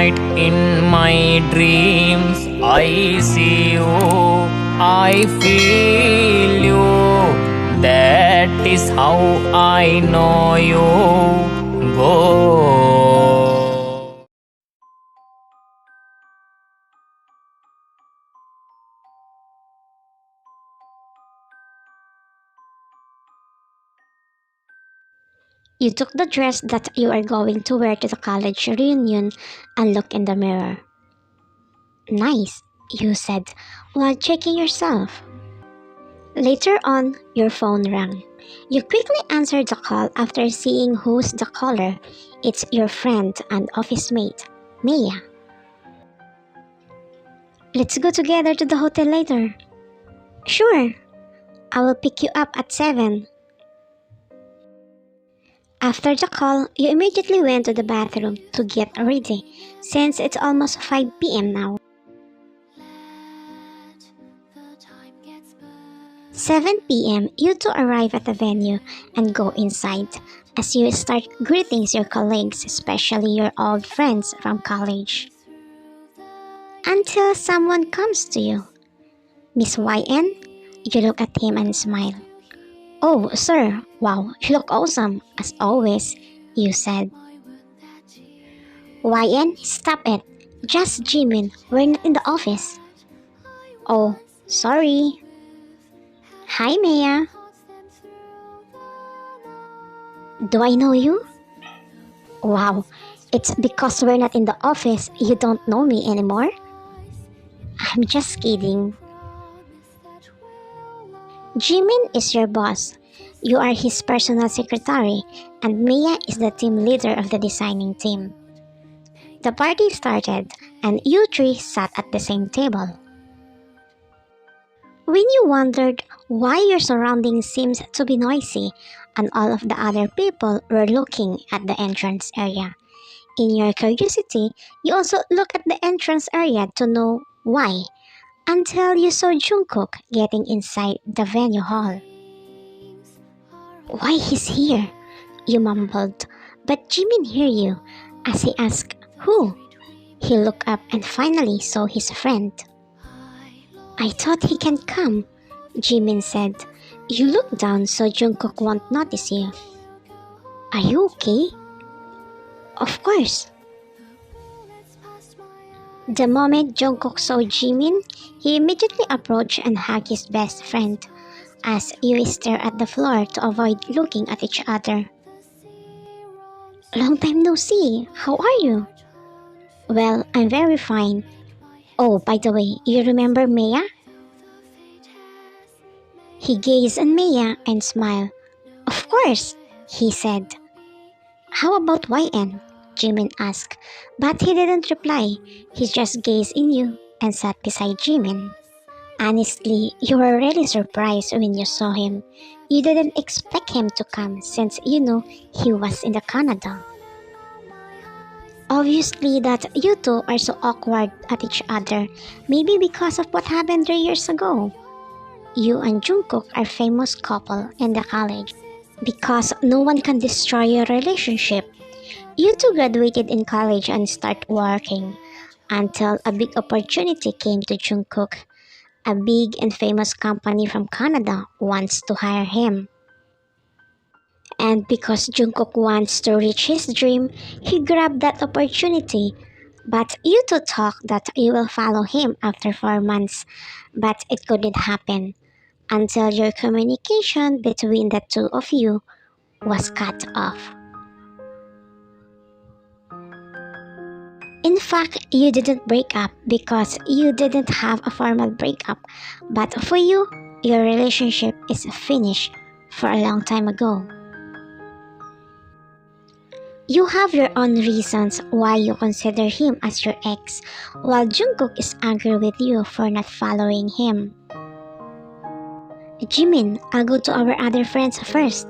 night in my dreams I see you, I feel you. That is how I know you go. You took the dress that you are going to wear to the college reunion and looked in the mirror. Nice, you said, while checking yourself. Later on, your phone rang. You quickly answered the call after seeing who's the caller. It's your friend and office mate, Mia. Let's go together to the hotel later. Sure, I will pick you up at 7. After the call, you immediately went to the bathroom to get ready, since it's almost 5 p.m. now. 7 p.m., you two arrive at the venue and go inside as you start greeting your colleagues, especially your old friends from college. Until someone comes to you. Miss YN, you look at him and smile. Oh, sir, wow, you look awesome, as always, you said. YN, stop it. Just Jimin, we're not in the office. Oh, sorry. Hi, Maya. Do I know you? Wow, it's because we're not in the office, you don't know me anymore? I'm just kidding. Jimin is your boss. You are his personal secretary, and Mia is the team leader of the designing team. The party started, and you three sat at the same table. When you wondered why your surroundings seemed to be noisy, and all of the other people were looking at the entrance area. In your curiosity, you also looked at the entrance area to know why, until you saw Jungkook getting inside the venue hall. Why he's here? You mumbled, but Jimin heard you as he asked, who? He looked up and finally saw his friend. I thought he can come, Jimin said. You look down so Jungkook won't notice you. Are you okay? Of course. The moment Jungkook saw Jimin, he immediately approached and hugged his best friend, as you stare at the floor to avoid looking at each other. Long time no see, how are you? Well, I'm very fine. Oh, by the way, you remember Maya? He gazed at Maya and smiled. Of course, he said. How about YN? Jimin asked, but he didn't reply. He just gazed in you and sat beside Jimin. Honestly, you were really surprised when you saw him. You didn't expect him to come since you know he was in the Canada. Obviously that you two are so awkward at each other, maybe because of what happened 3 years ago. You and Jungkook are famous couple in the college because no one can destroy your relationship. You two graduated in college and start working until a big opportunity came to Jungkook. A big and famous company from Canada wants to hire him. And because Jungkook wants to reach his dream, he grabbed that opportunity. But you two talk that you will follow him after 4 months, but it couldn't happen until your communication between the two of you was cut off. In fact, you didn't break up because you didn't have a formal breakup, but for you, your relationship is finished for a long time ago. You have your own reasons why you consider him as your ex, while Jungkook is angry with you for not following him. Jimin, I'll go to our other friends first.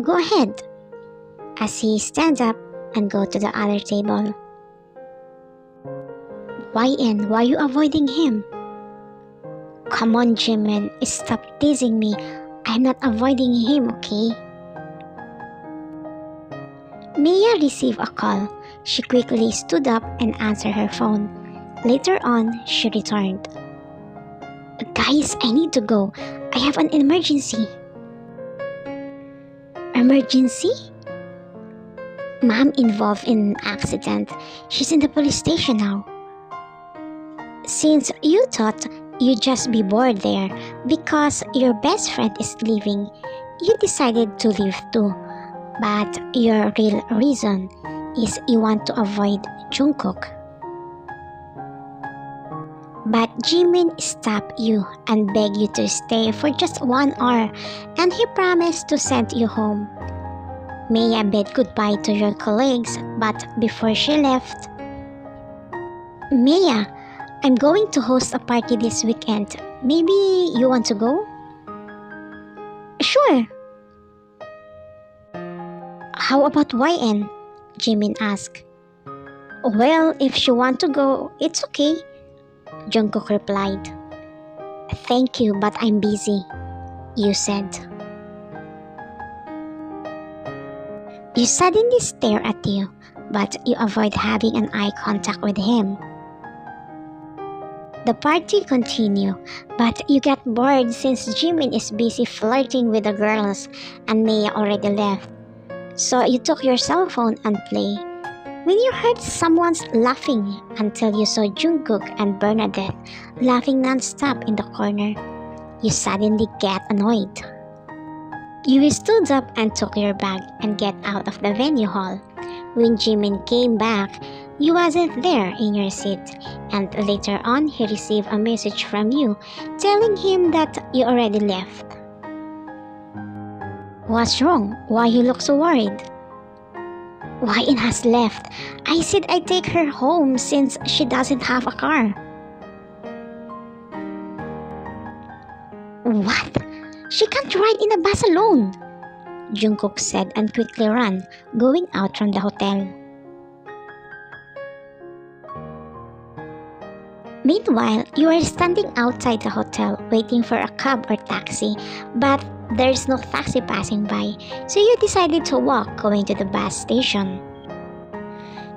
Go ahead. As he stands up and go to the other table. YN, why are you avoiding him? Come on, Jimin, stop teasing me. I'm not avoiding him, okay? Mia received a call. She quickly stood up and answered her phone. Later on, she returned. Guys, I need to go. I have an emergency. Emergency? Mom involved in an accident. She's in the police station now. Since you thought you'd just be bored there because your best friend is leaving, you decided to leave too. But your real reason is you want to avoid Jungkook. But Jimin stopped you and begged you to stay for just 1 hour, and he promised to send you home. Maya bid goodbye to your colleagues, but before she left, Maya, I'm going to host a party this weekend. Maybe you want to go? Sure. How about YN? Jimin asked. Well, if she wants to go, it's okay, Jungkook replied. Thank you, but I'm busy, you said. You suddenly stare at you, but you avoid having an eye contact with him. The party continued, but you get bored since Jimin is busy flirting with the girls and Maya already left. So you took your cell phone and play. When you heard someone's laughing until you saw Jungkook and Bernadette laughing non-stop in the corner, you suddenly get annoyed. You stood up and took your bag and get out of the venue hall. When Jimin came back, you wasn't there in your seat, and later on he received a message from you telling him that you already left. What's wrong? Why you look so worried? YN has left. I said I'd take her home since she doesn't have a car. What? She can't ride in a bus alone, Jungkook said and quickly ran, going out from the hotel. Meanwhile, you are standing outside the hotel waiting for a cab or taxi, but there's no taxi passing by, so you decided to walk going to the bus station.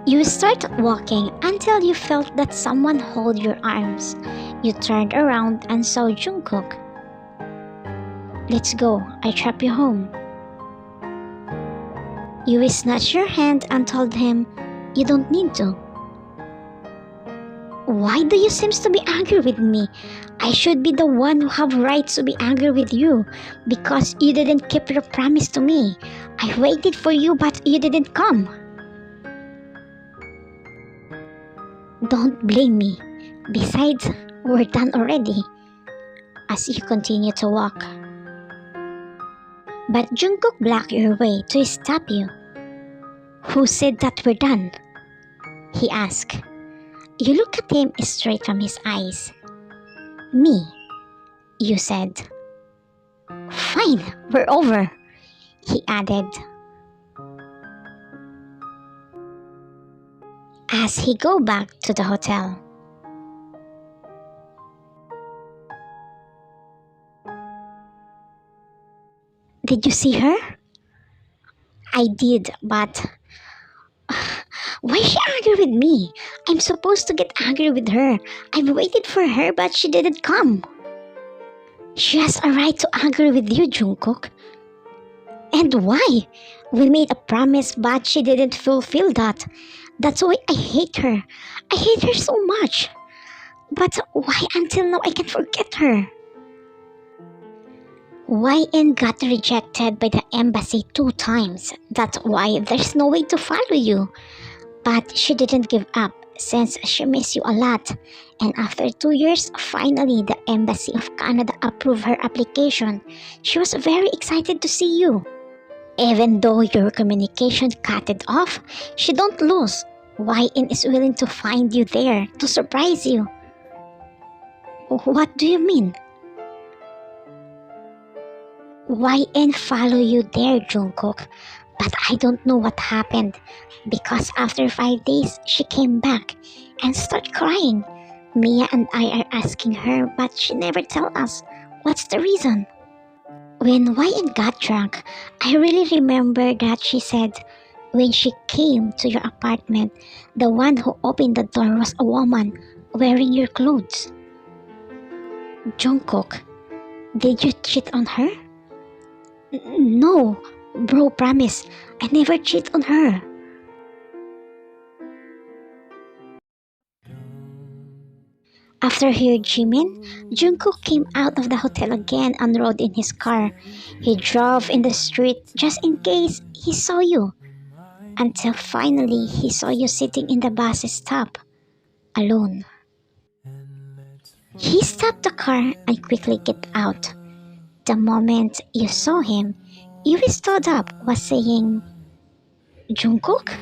You start walking until you felt that someone held your arms. You turned around and saw Jungkook. Let's go, I trap you home. You snatched your hand and told him, you don't need to. Why do you seem to be angry with me? I should be the one who have rights to be angry with you because you didn't keep your promise to me. I waited for you but you didn't come. Don't blame me. Besides, we're done already. As you continue to walk. But Jungkook blocked your way to stop you. Who said that we're done? He asked. You look at him straight from his eyes. Me, you said. Fine, we're over, he added. As he go back to the hotel. Did you see her? I did, but why is she angry with me? I'm supposed to get angry with her. I've waited for her but she didn't come. She has a right to argue with you, Jungkook. And why? We made a promise but she didn't fulfill that. That's why I hate her. I hate her so much. But why until now I can't forget her? YN got rejected by the embassy 2 times. That's why there's no way to follow you. But she didn't give up since she missed you a lot. And after 2 years, finally the Embassy of Canada approved her application. She was very excited to see you. Even though your communication cut it off, she don't lose. YN is willing to find you there to surprise you. What do you mean? YN follow you there, Jungkook. But I don't know what happened because after 5 days, she came back and started crying. Mia and I are asking her, but she never tell us. What's the reason? When YN got drunk, I really remember that she said, When she came to your apartment, the one who opened the door was a woman wearing your clothes. Jungkook, did you cheat on her? No, bro, promise. I never cheat on her. After hearing Jimin, Jungkook came out of the hotel again and rode in his car. He drove in the street just in case he saw you, until finally he saw you sitting in the bus stop, alone. He stopped the car and quickly get out. The moment you saw him, you stood up, was saying, Jungkook?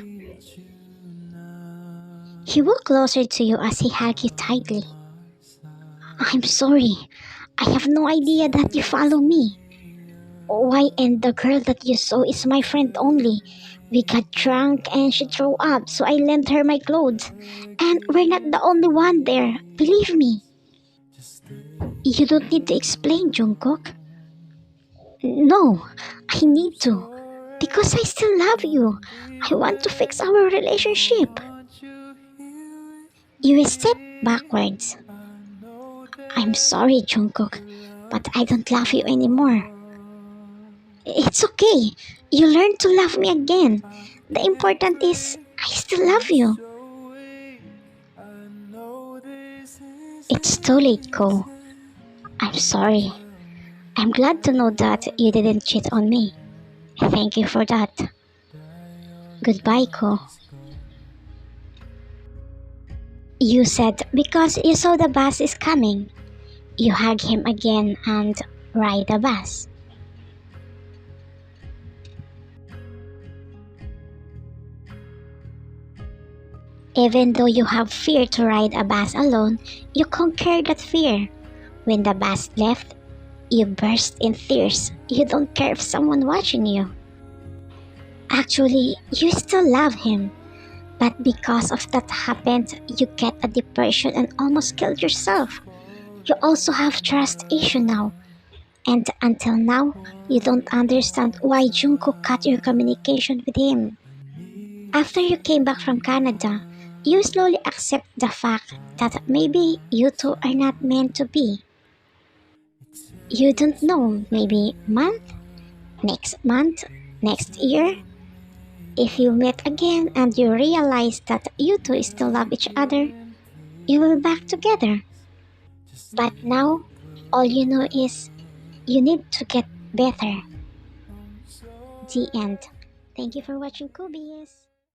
He walked closer to you as he hugged you tightly. I'm sorry. I have no idea that you follow me. Why, and the girl that you saw is my friend only. We got drunk and she threw up, so I lent her my clothes. And we're not the only one there, believe me. You don't need to explain, Jungkook. No, I need to. Because I still love you. I want to fix our relationship. You step backwards. I'm sorry, Jungkook, but I don't love you anymore. It's okay. You learn to love me again. The important is, I still love you. It's too late, Ko. I'm sorry. I'm glad to know that you didn't cheat on me. Thank you for that. Goodbye, Ko. You said because you saw the bus is coming. You hug him again and ride the bus. Even though you have fear to ride a bus alone, you conquer that fear. When the bus left, you burst in tears. You don't care if someone watching you. Actually, you still love him. But because of that happened, you get a depression and almost killed yourself. You also have trust issue now. And until now, you don't understand why Jungkook cut your communication with him. After you came back from Canada, you slowly accept the fact that maybe you two are not meant to be. You don't know, maybe month, next year, if you meet again and you realize that you two still love each other, you will back together. But now, all you know is you need to get better. The end. Thank you for watching Kubies.